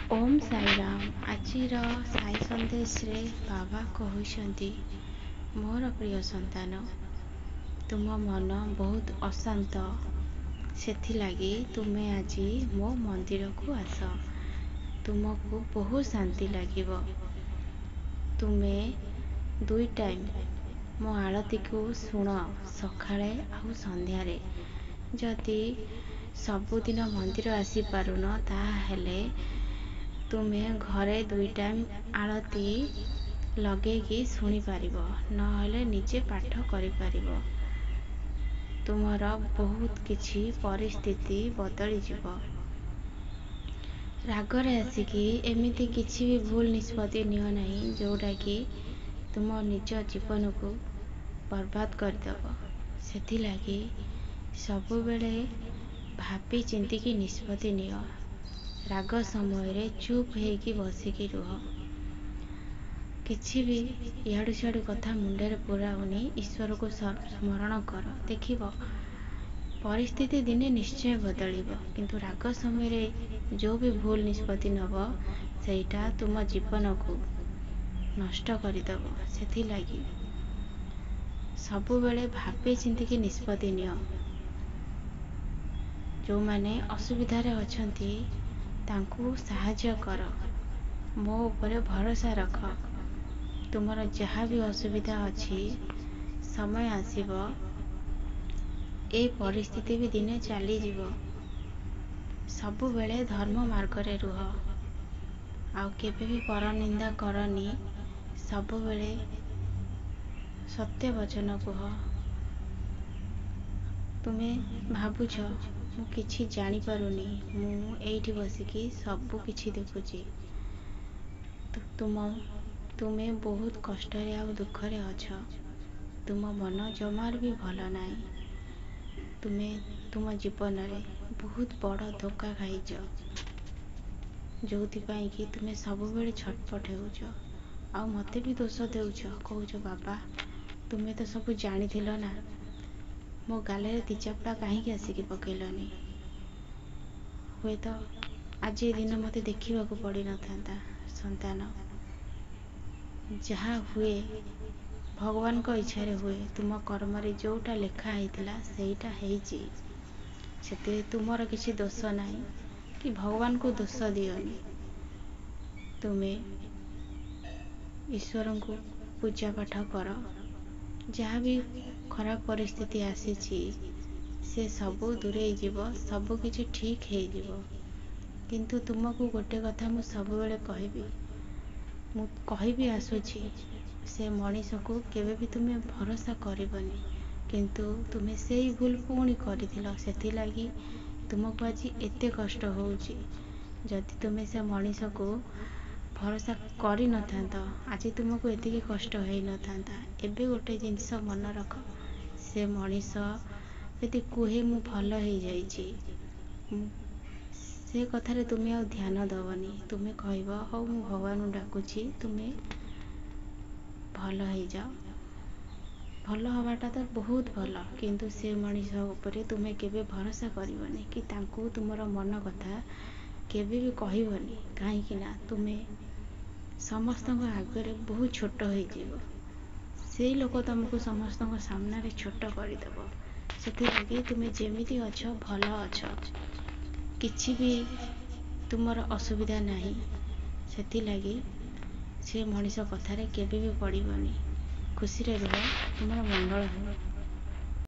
ଓମ୍ ସାଇରାମ। ଆଜିର ସାଇ ସନ୍ଦେଶରେ ବାବା କହୁଛନ୍ତି, ମୋର ପ୍ରିୟ ସନ୍ତାନ, ତୁମ ମନ ବହୁତ ଅଶାନ୍ତ। ସେଥିଲାଗି ତୁମେ ଆଜି ମୋ ମନ୍ଦିରକୁ ଆସ। ତୁମକୁ ବହୁତ ଶାନ୍ତି ଲାଗିବ। ତୁମେ 2 ଟାଇମ୍ ମୋ ଆଳତୀକୁ ଶୁଣ, ସକାଳେ ଆଉ ସନ୍ଧ୍ୟାରେ। ଯଦି ସବୁଦିନ ମନ୍ଦିର ଆସିପାରୁନ, ତାହେଲେ ତୁମେ ଘରେ 2 ଟାଇମ୍ ଆଳତୀ ଲଗେଇକି ଶୁଣିପାରିବ, ନହେଲେ ନିଜେ ପାଠ କରିପାରିବ। ତୁମର ବହୁତ କିଛି ପରିସ୍ଥିତି ବଦଳିଯିବ। ରାଗରେ ଆସିକି ଏମିତି କିଛି ବି ଭୁଲ ନିଷ୍ପତ୍ତି ନିଅ ନାହିଁ, ଯେଉଁଟାକି ତୁମ ନିଜ ଜୀବନକୁ ବର୍ବାଦ କରିଦେବ। ସେଥିଲାଗି ସବୁବେଳେ ଭାବି ଚିନ୍ତିକି ନିଷ୍ପତ୍ତି ନିଅ। ରାଗ ସମୟରେ ଚୁପ୍ ହେଇକି ବସିକି ରୁହ। କିଛି ବି ଇଆଡ଼ୁ ସିଆଡ଼ୁ କଥା ମୁଣ୍ଡରେ ପୁରାଉନି। ଈଶ୍ୱରକୁ ସ୍ମରଣ କର। ଦେଖିବ ପରିସ୍ଥିତି ଦିନେ ନିଶ୍ଚୟ ବଦଳିବ। କିନ୍ତୁ ରାଗ ସମୟରେ ଯେଉଁ ବି ଭୁଲ ନିଷ୍ପତ୍ତି ନେବ, ସେଇଟା ତୁମ ଜୀବନକୁ ନଷ୍ଟ କରିଦେବ। ସେଥିଲାଗି ସବୁବେଳେ ଭାବି ଚିନ୍ତିକି ନିଷ୍ପତ୍ତି ନିଅ। ଯେଉଁମାନେ ଅସୁବିଧାରେ ଅଛନ୍ତି, ତାଙ୍କୁ ସାହାଯ୍ୟ କର। ମୋ ଉପରେ ଭରସା ରଖ। ତୁମର ଯାହା ବି ଅସୁବିଧା ଅଛି, ସମୟ ଆସିବ, ଏ ପରିସ୍ଥିତି ବି ଦିନେ ଚାଲିଯିବ। ସବୁବେଳେ ଧର୍ମ ମାର୍ଗରେ ରୁହ। ଆଉ କେବେ ବି ପରନିନ୍ଦା କରନି। ସବୁବେଳେ ସତ୍ୟ ବଚନ କୁହ। ତୁମେ ଭାବୁଛ ମୁଁ କିଛି ଜାଣିପାରୁନି, ମୁଁ ଏଇଠି ବସିକି ସବୁ କିଛି ଦେଖୁଛି। ତୁମେ ବହୁତ କଷ୍ଟରେ ଆଉ ଦୁଃଖରେ ଅଛ। ତୁମ ମନ ଜମାରୁ ବି ଭଲ ନାହିଁ। ତୁମେ ତୁମ ଜୀବନରେ ବହୁତ ବଡ଼ ଧୋକା ଖାଇଛ, ଯେଉଁଥିପାଇଁ କି ତୁମେ ସବୁବେଳେ ଛଟପଟ ହେଉଛ। ଆଉ ମୋତେ ବି ଦୋଷ ଦେଉଛ। କହୁଛ, ବାବା ତୁମେ ତ ସବୁ ଜାଣିଥିଲ ନା, ମୋ ଗାଲରେ 2 ଚାପୁଡ଼ା କାହିଁକି ଆସିକି ପକେଇଲନି? ହୁଏତ ଆଜି ଏ ଦିନ ମୋତେ ଦେଖିବାକୁ ପଡ଼ିନଥାନ୍ତା। ସନ୍ତାନ, ଯାହା ହୁଏ ଭଗବାନଙ୍କ ଇଚ୍ଛାରେ ହୁଏ। ତୁମ କର୍ମରେ ଯେଉଁଟା ଲେଖା ହେଇଥିଲା ସେଇଟା ହେଇଛି। ସେଥିରେ ତୁମର କିଛି ଦୋଷ ନାହିଁ, କି ଭଗବାନଙ୍କୁ ଦୋଷ ଦିଅନି। ତୁମେ ଈଶ୍ୱରଙ୍କୁ ପୂଜା ପାଠ କର। ଯାହା ବି ଖରାପ ପରିସ୍ଥିତି ଆସିଛି, ସେ ସବୁ ଦୂରେଇ ଯିବ। ସବୁ କିଛି ଠିକ୍ ହେଇଯିବ। କିନ୍ତୁ ତୁମକୁ ଗୋଟେ କଥା ମୁଁ ସବୁବେଳେ କହିବି, ମୁଁ କହିବି ଆସୁଛି, ସେ ମଣିଷକୁ କେବେ ବି ତୁମେ ଭରସା କରିବନି। କିନ୍ତୁ ତୁମେ ସେଇ ଭୁଲ ପୁଣି କରିଥିଲ। ସେଥିଲାଗି ତୁମକୁ ଆଜି ଏତେ କଷ୍ଟ ହେଉଛି। ଯଦି ତୁମେ ସେ ମଣିଷକୁ ଭରସା କରିନଥାନ୍ତ, ଆଜି ତୁମକୁ ଏତିକି କଷ୍ଟ ହେଇନଥାନ୍ତା। ଏବେ ଗୋଟେ ଜିନିଷ ମନେ ରଖ, ସେ ମଣିଷ ଯଦି କୁହେ ମୁଁ ଭଲ ହେଇଯାଇଛି, ସେ କଥାରେ ତୁମେ ଆଉ ଧ୍ୟାନ ଦେବନି। ତୁମେ କହିବ, ହଉ ମୁଁ ଭଗବାନଙ୍କୁ ଡାକୁଛି, ତୁମେ ଭଲ ହେଇଯାଅ। ଭଲ ହେବାଟା ତ ବହୁତ ଭଲ, କିନ୍ତୁ ସେ ମଣିଷ ଉପରେ ତୁମେ କେବେ ଭରସା କରିବନି, କି ତାଙ୍କୁ ତୁମର ମନ କଥା କେବେ ବି କହିବନି। କାହିଁକି ନା ତୁମେ ସମସ୍ତଙ୍କ ଆଗରେ ବହୁତ ଛୋଟ ହେଇଯିବ। ସେଇ ଲୋକ ତୁମକୁ ସମସ୍ତଙ୍କ ସାମ୍ନାରେ ଛୋଟ କରିଦେବ। ସେଥିଲାଗି ତୁମେ ଯେମିତି ଅଛ ଭଲ ଅଛ। କିଛି ବି ତୁମର ଅସୁବିଧା ନାହିଁ। ସେଥିଲାଗି ସେ ମଣିଷ କଥାରେ କେବେ ବି ପଡ଼ିବନି। ଖୁସିରେ ରୁହ। ତୁମର ମଙ୍ଗଳ ହେବ।